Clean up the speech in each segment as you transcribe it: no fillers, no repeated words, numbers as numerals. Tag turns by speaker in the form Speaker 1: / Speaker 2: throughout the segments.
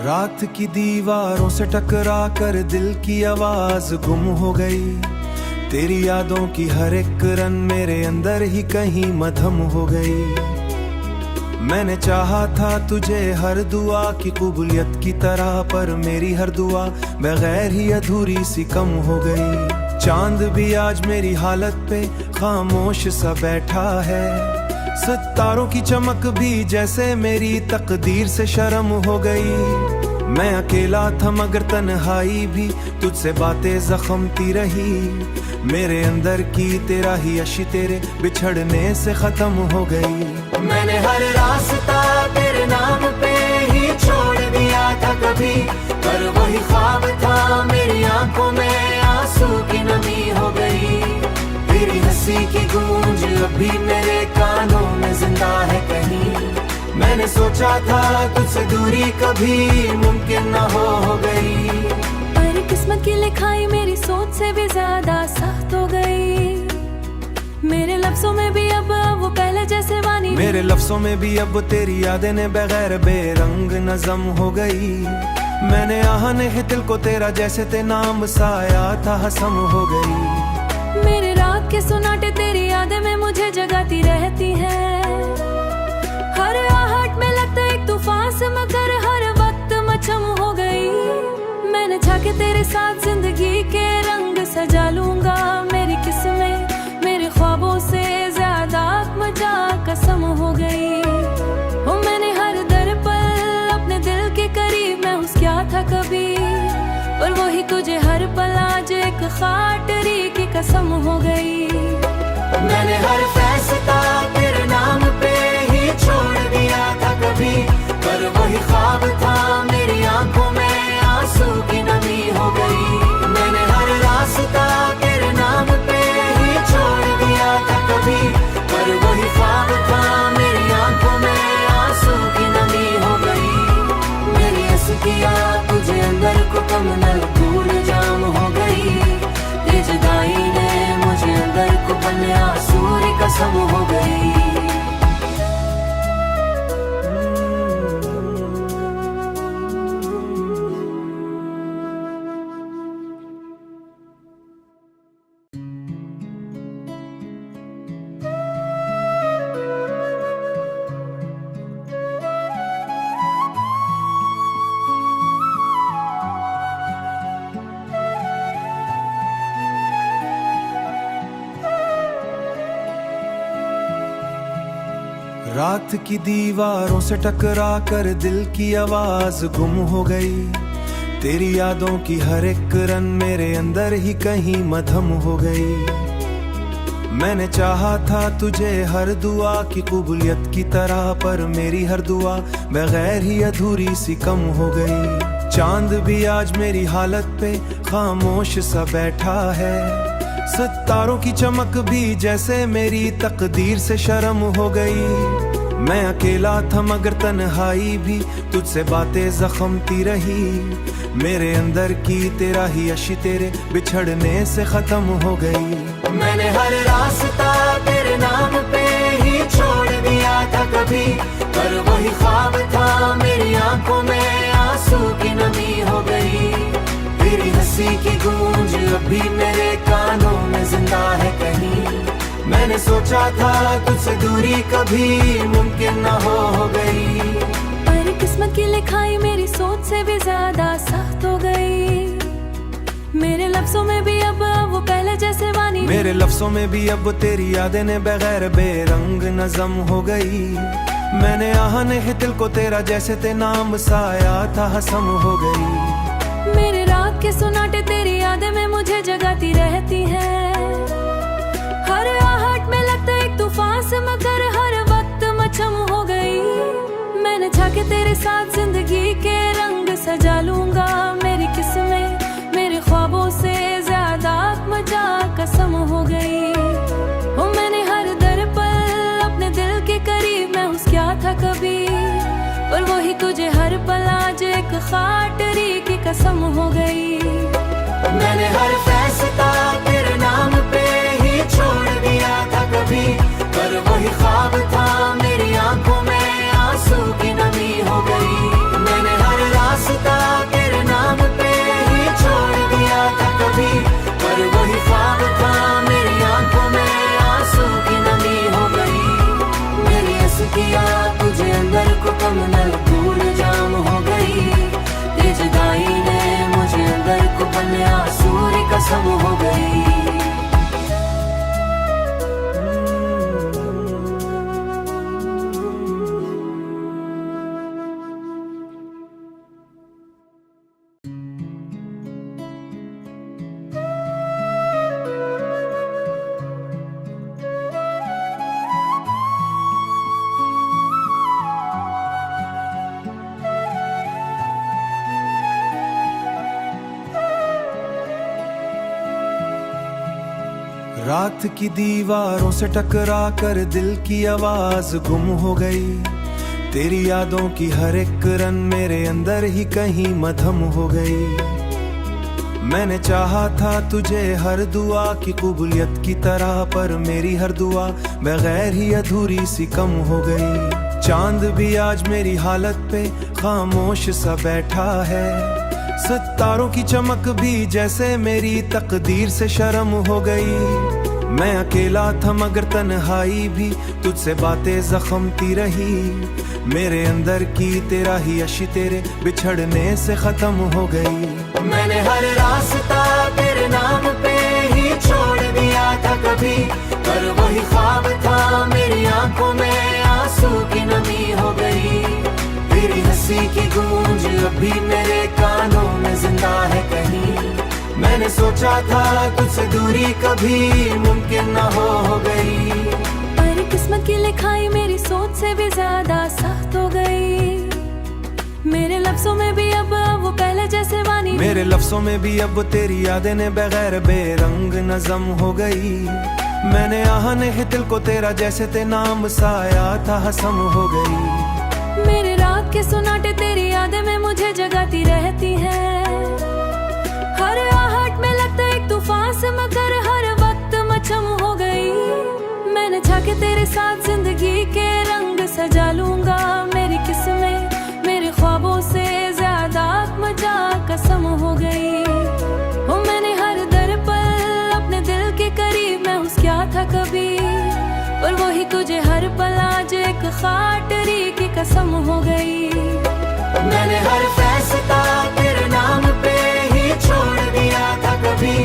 Speaker 1: रात की दीवारों से टकरा कर दिल की आवाज गुम हो गई। तेरी यादों की हर एक रन मेरे अंदर ही कहीं मधम हो गई। मैंने चाहा था तुझे हर दुआ की कबूलियत की तरह, पर मेरी हर दुआ बगैर ही अधूरी सी कम हो गई। चांद भी आज मेरी हालत पे खामोश सा बैठा है। सितारों की चमक भी जैसे मेरी तकदीर से शर्म हो गई। मैं अकेला था मगर तन्हाई भी तुझसे बातें जख्मती रही। मेरे अंदर की तेरा ही अशी तेरे बिछड़ने से खत्म हो गई।
Speaker 2: मैंने हर रास्ता तेरे नाम पे ही छोड़ दिया था कभी, पर वही ख्वाब था मेरी आंखों में आंसू की नमी हो गई। तेरी हंसी की गूंज अभी मेरे कानों में जिंदा है कहीं। मैंने सोचा था तुझसे दूरी कभी मुमकिन न हो गई,
Speaker 3: पर किस्मत की लिखाई मेरी सोच से भी ज्यादा सख्त हो गई। मेरे लफ्जों में भी अब वो पहले जैसे वानी,
Speaker 1: मेरे लफ्जों में भी अब तेरी यादें ने बगैर बेरंग नज़म हो गई। मैंने आहने है दिल को तेरा जैसे ते नाम साया था हसम हो गई।
Speaker 3: मेरे रात के सुनाटे तेरी यादें में मुझे जगाती रहती है। हर आहट में लगता एक तूफान से, मगर हर वक्त मचम हो गई। मैंने चाहा तेरे साथ जिंदगी के रंग सजा लूंगा। मेरी किस्में मेरे ख्वाबों से ज्यादा मजा कसम हो गई। ओ मैंने हर दर पल अपने दिल के करीब महसूस किया था कभी, पर वही तुझे हर पल आज एक खाटरी की कसम हो गई।
Speaker 2: मैंने हर फैसला तेरे नाम पे ही छोड़ दिया था कभी, पर वही ख्वाब था मेरी आंखों में आंसू की नमी हो गई। मैंने हर रास्ता तेरे नाम पे ही छोड़ दिया था कभी, पर वही ख्वाब था मेरी आंखों में आंसू की नमी हो गई। मेरी हंसिया तुझे अंदर को कम न भूल जाम हो गई। ये जुदाई ने मुझे अंदर को बने आंसू कसम हो गई।
Speaker 1: रात की दीवारों से टकरा कर दिल की आवाज गुम हो गई। तेरी यादों की हर एक रन मेरे अंदर ही कहीं मधम हो गई। मैंने चाहा था तुझे हर दुआ की कबूलियत की तरह, पर मेरी हर दुआ बगैर ही अधूरी सी कम हो गई। चांद भी आज मेरी हालत पे खामोश सा बैठा है। सितारों की चमक भी जैसे मेरी तकदीर से शर्म हो गई। मैं अकेला था मगर तन्हाई भी तुझसे बातें जख्मती रही। मेरे अंदर की तेरा ही अशी तेरे बिछड़ने से खत्म हो गई।
Speaker 2: मैंने हर रास्ता तेरे नाम पे ही छोड़ दिया था कभी, पर वही ख्वाब था मेरी आंखों में आंसू की नमी हो गई। तेरी हंसी की गूंज अभी मेरे कानों में जिंदा है कहीं। मैंने सोचा था तुझसे दूरी कभी मुमकिन न हो गई,
Speaker 3: पर किस्मत की लिखाई मेरी सोच से भी ज्यादा सख्त हो गई। मेरे लफ्जों में भी अब वो पहले जैसे वानी,
Speaker 1: मेरे लफ्जों में भी अब तेरी यादें ने बगैर बेरंग नज़म हो गई। मैंने आहने है दिल को तेरा जैसे ते नाम साया था हसम हो गई।
Speaker 3: मेरे रात के सुनाटे तेरी यादें में मुझे जगाती रहती है। हर आहट में लगता एक तूफान से, मगर हर वक्त मचम हो गई। मैंने चाहा तेरे साथ जिंदगी के रंग सजा लूंगा। मेरी किस्में मेरे ख्वाबों से ज्यादा मजा कसम हो गई। ओ मैंने हर दर पल अपने दिल के करीब महसूस किया था कभी, पर वही तुझे हर पल आज एक खाटरी की कसम हो गई।
Speaker 2: मैंने हर फैसला तेरे नाम पे ही छोड़ दिया था कभी, पर वही ख्वाब था मेरी आंखों में आंसू की नमी हो गई। मैंने हर रास्ता किया तुझे अंदर को कम नल फूल जाम हो गई। ये जुदाई ने मुझे अंदर को बनया सूर्य कसम हो गई।
Speaker 1: रात की दीवारों से टकरा कर दिल की आवाज गुम हो गई। तेरी यादों की हर एक रन मेरे अंदर ही कहीं मधम हो गई। मैंने चाहा था तुझे हर दुआ की कबूलियत की तरह, पर मेरी हर दुआ बगैर ही अधूरी सी कम हो गई। चांद भी आज मेरी हालत पे खामोश सा बैठा है। सितारों की चमक भी जैसे मेरी तकदीर से शर्म हो गई। मैं अकेला था मगर तन्हाई भी तुझसे बातें जख्मती रही। मेरे अंदर की तेरा ही अशी तेरे बिछड़ने से खत्म हो गई।
Speaker 2: मैंने हर रास्ता तेरे नाम पे ही छोड़ दिया था कभी, पर वही ख्वाब था मेरी आंखों में आंसू की नमी हो गई। तेरी हंसी की गूंज अभी मेरे कानों में जिंदा है कहीं। मैंने सोचा था तुझसे दूरी कभी मुमकिन न हो गई,
Speaker 3: पर किस्मत की लिखाई मेरी सोच से भी ज्यादा सख्त हो गई। मेरे लफ्जों में भी अब वो पहले जैसे वानी,
Speaker 1: मेरे लफ्जों में भी अब तेरी यादें ने बगैर बेरंग नज़म हो गई। मैंने आहने दिल को तेरा जैसे ते नाम साया था हसम हो गई।
Speaker 3: मेरे रात के सुनाटे तेरी यादें में मुझे जगाती रहती है। हर आहट में लगता एक तूफान से मगर हर वक्त मचम हो गई। मैंने चाहा तेरे साथ जिंदगी के रंग सजा लूंगा। मेरी किस्में मेरे ख्वाबों से ज्यादा मजा कसम हो गई। ओ मैंने हर दर पल अपने दिल के करीब महसूस किया था कभी, पर वही तुझे हर पल आज एक खाटरी की कसम हो गई।
Speaker 2: मैंने हर फैसला तेरे नाम पे ही छोड़ दिया था कभी,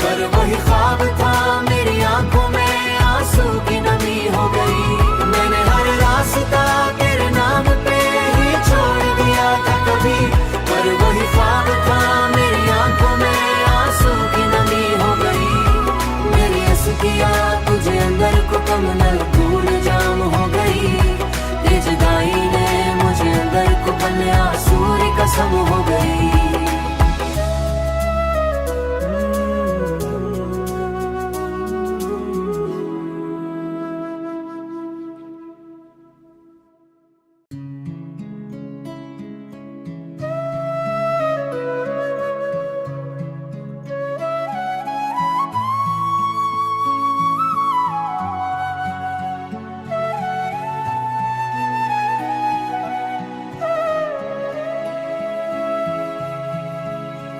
Speaker 2: पर वही ख्वाब था मेरी आंखों में आंसू की नमी हो गई। मैंने हर रास्ता तेरे नाम पे ही छोड़ दिया था कभी, पर वही ख्वाब था मेरी आंखों में आंसू की नमी हो गई। मेरी हंस किया तुझे अंदर को कम नल फूल जाम हो गई। ये जुदाई ने मुझे अंदर को बनया सूर्य कसम हो गई।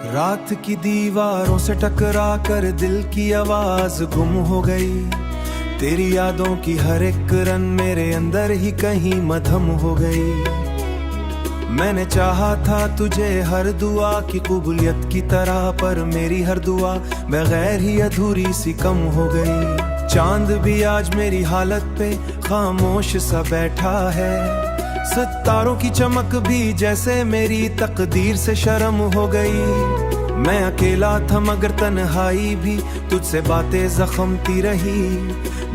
Speaker 1: रात की दीवारों से टकरा कर दिल की आवाज गुम हो गई। तेरी यादों की हर एक रन मेरे अंदर ही कहीं मधम हो गई। मैंने चाहा था तुझे हर दुआ की कबूलियत की तरह, पर मेरी हर दुआ बगैर ही अधूरी सी कम हो गई। चांद भी आज मेरी हालत पे खामोश सा बैठा है। सितारों की चमक भी जैसे मेरी तकदीर से शर्म हो गई। मैं अकेला था मगर तन्हाई भी तुझसे बातें जख्मती रही।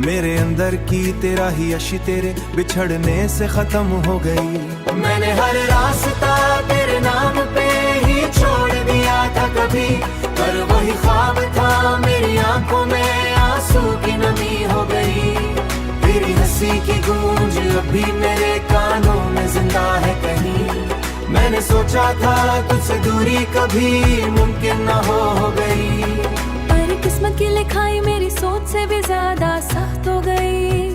Speaker 1: मेरे अंदर की तेरा ही अशी तेरे बिछड़ने से खत्म हो गई।
Speaker 2: मैंने हर रास्ता तेरे नाम पे ही छोड़ दिया था कभी, पर वही ख्वाब था मेरी आंखों में आंसू की नमी हो गई। तेरी हंसी की गूंज अभी मेरे कानों में जिंदा है कहीं। मैंने सोचा था तुझसे दूरी कभी मुमकिन न हो गई,
Speaker 3: पर किस्मत की लिखाई मेरी सोच से भी ज्यादा सख्त हो गई।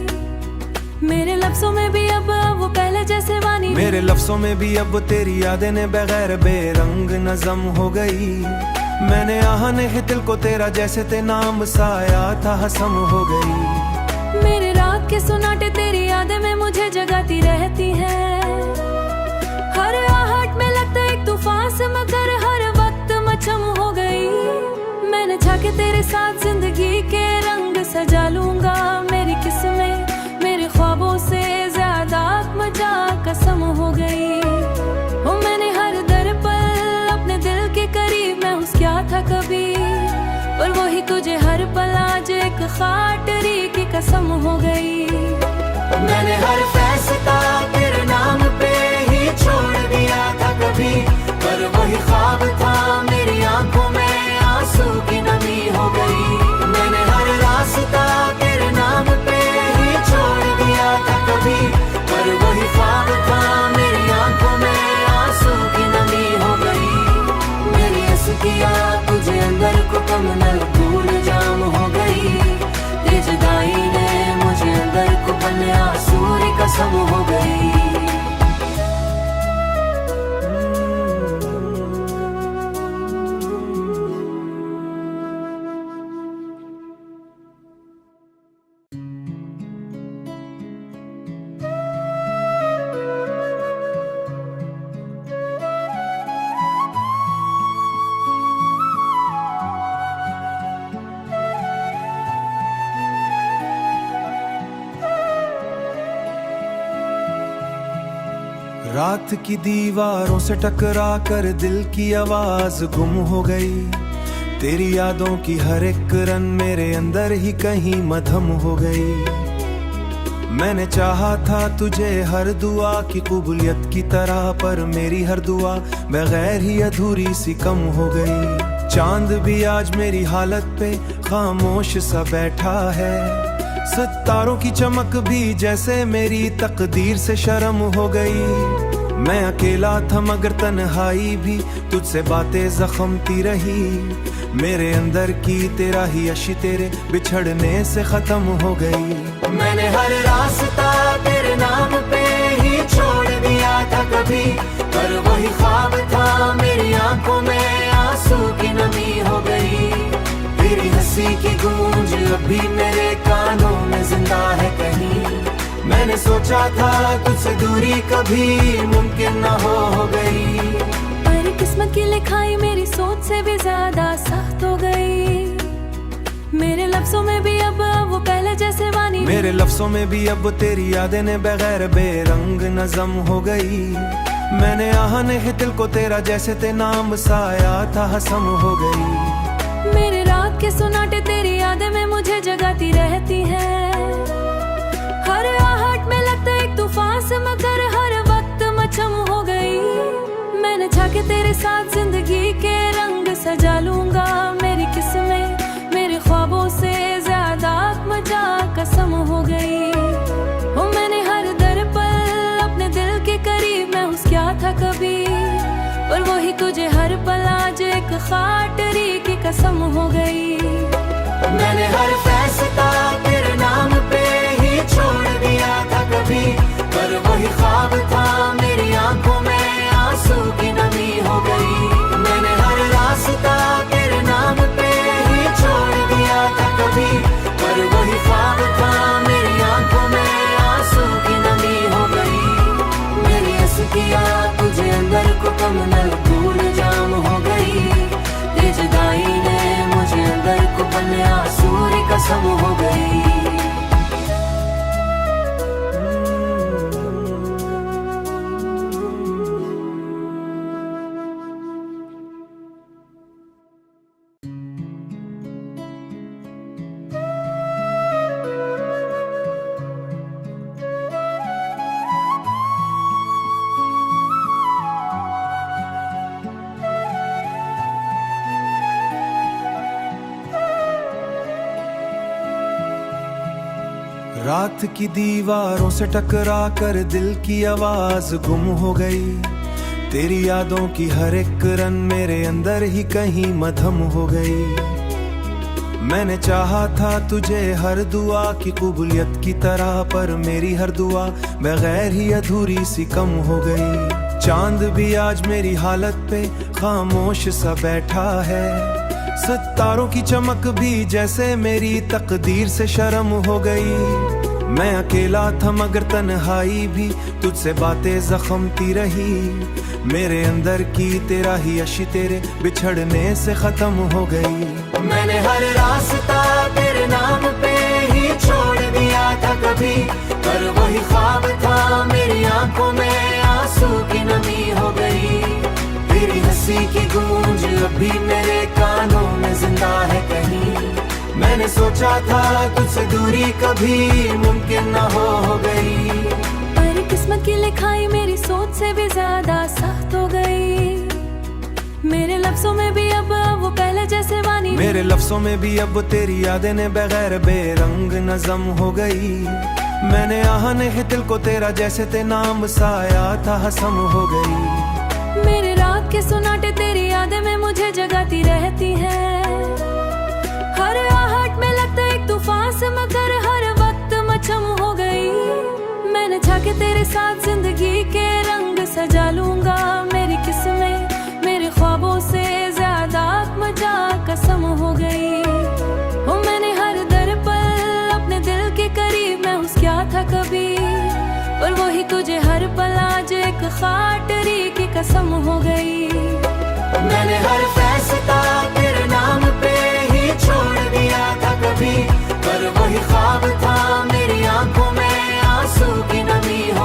Speaker 3: मेरे लफ्जों में भी अब वो पहले जैसे वानी,
Speaker 1: मेरे लफ्जों में भी अब तेरी यादें ने बगैर बेरंग नज़म हो गई। मैंने आहने दिल को तेरा जैसे ते नाम साया था हसम हो गई।
Speaker 3: मेरे रात के सुनाटे तेरी यादें में मुझे जगाती के तेरे साथ जिंदगी के रंग सजा लूंगा। मेरी किस्में मेरे ख्वाबों से ज्यादा मजा कसम हो गई। ओ मैंने हर दर पल अपने दिल के करीब महसूस किया था कभी, पर वही तुझे हर पल आज एक खाटरी की कसम हो गई।
Speaker 2: मैंने हर फैसला तेरे नाम पे ही छोड़ दिया था कभी, पर वही ख्वाब था मेरी आंखों में आंसू की नमी हो गई। मैंने हर रास्ता तेरे नाम पे ही छोड़ दिया था कभी, पर वही ख्वाब था मेरी आंखों में आंसू की नमी हो गई। मेरी अस्किया तुझे अंदर को कम नल भूल जाम हो गई। ये जुदाई ने मुझे अंदर को बने आंसू की कसम हो गई।
Speaker 1: रात की दीवारों से टकरा कर दिल की आवाज गुम हो गई। तेरी यादों की हर एक रन मेरे अंदर ही कहीं मधम हो गई। मैंने चाहा था तुझे हर दुआ की कबूलियत की तरह, पर मेरी हर दुआ बगैर ही अधूरी सी कम हो गई। चांद भी आज मेरी हालत पे खामोश सा बैठा है। सितारों की चमक भी जैसे मेरी तकदीर से शर्म हो गई। मैं अकेला था मगर तन्हाई भी तुझसे बातें जख्मती रही। मेरे अंदर की तेरा ही अशी तेरे बिछड़ने से खत्म हो गई।
Speaker 2: मैंने हर रास्ता तेरे नाम पे ही छोड़ दिया था कभी, पर वही ख्वाब था मेरी आंखों में आंसू की नमी हो गई। तेरी हंसी की गूंज अभी मेरे कानों में जिंदा है कहीं। मैंने सोचा था तुझसे दूरी कभी मुमकिन न हो गई,
Speaker 3: पर किस्मत की लिखाई मेरी सोच से भी ज्यादा सख्त हो गई। मेरे लफ्जों में भी अब वो पहले जैसे वानी,
Speaker 1: मेरे लफ्जों में भी अब तेरी यादें ने बगैर बेरंग नज़म हो गई। मैंने आहने है दिल को तेरा जैसे ते नाम साया था हसम हो गई।
Speaker 3: मेरे रात के सुनाटे तेरी यादें में मुझे जगाती रहती है। हर आहट में लगता एक तूफान से मगर हर वक्त मचम हो गई। मैंने चाहा के तेरे साथ जिंदगी के रंग सजा लूंगा। मेरी किस्में मेरे ख्वाबों से ज्यादा मजा कसम हो गई। ओ मैंने हर दर पल अपने दिल के करीब महसूस किया था कभी, पर वही तुझे हर पल आज एक खाटरी की कसम हो गई।
Speaker 2: मैंने हर फैसला तेरे नाम पे ही छोड़ दिया था कभी, पर वही ख्वाब था मेरी आंखों में आंसू की नमी हो गई। मैंने हर रास्ता तेरे नाम पे ही छोड़ दिया था कभी, पर वही ख्वाब था मेरी आंखों में आंसू की नमी हो गई। मेरी अस्किया तुझे अंदर को कम नल भूल जाम हो गई। ये जुदाई ने मुझे अंदर को बने आंसू की कसम हो गई।
Speaker 1: रात की दीवारों से टकरा कर दिल की आवाज गुम हो गई। तेरी यादों की हर एक रन मेरे अंदर ही कहीं मधम हो गई। मैंने चाहा था तुझे हर दुआ की कबूलियत की तरह, पर मेरी हर दुआ बगैर ही अधूरी सी कम हो गई। चांद भी आज मेरी हालत पे खामोश सा बैठा है। सितारों की चमक भी जैसे मेरी तकदीर से शर्म हो गई। मैं अकेला था मगर तन्हाई भी तुझसे बातें जख्मती रही। मेरे अंदर की तेरा ही अशी तेरे बिछड़ने से खत्म हो गई।
Speaker 2: मैंने हर रास्ता तेरे नाम पे ही छोड़ दिया था कभी, पर वही ख्वाब था मेरी आंखों में आंसू की नमी हो गई। तेरी हंसी की गूंज अभी मेरे कानों में जिंदा है कहीं, मैंने सोचा था तुझसे दूरी कभी मुमकिन न हो गई।
Speaker 3: पर किस्मत की लिखाई मेरी सोच से भी ज्यादा सख्त हो गई। मेरे लफ्जों में भी अब वो पहले जैसे वानी,
Speaker 1: मेरे लफ्जों में भी अब तेरी यादें ने बगैर बेरंग नज़म हो गई। मैंने आहने है दिल को तेरा जैसे ते नाम साया था हसम हो गई।
Speaker 3: मेरे रात के सुनाटे तेरी यादें में मुझे जगाती रहती है। हर आहट में लगता एक तूफान से मगर हर वक्त मचम हो गई। मैंने चाहा तेरे साथ जिंदगी के रंग सजा लूंगा, मेरी किस्में मेरे ख्वाबों से ज्यादा मजा कसम हो गई। वो मैंने हर दर पल अपने दिल के करीब महसूस किया था कभी, पर वही तुझे हर पल आज एक खाटरी की कसम हो गई।
Speaker 2: मैंने हर फैसला तेरे नाम पे ही छोड़ दिया था कभी, पर वही ख्वाब था मेरी आंखों में आंसू की नमी हो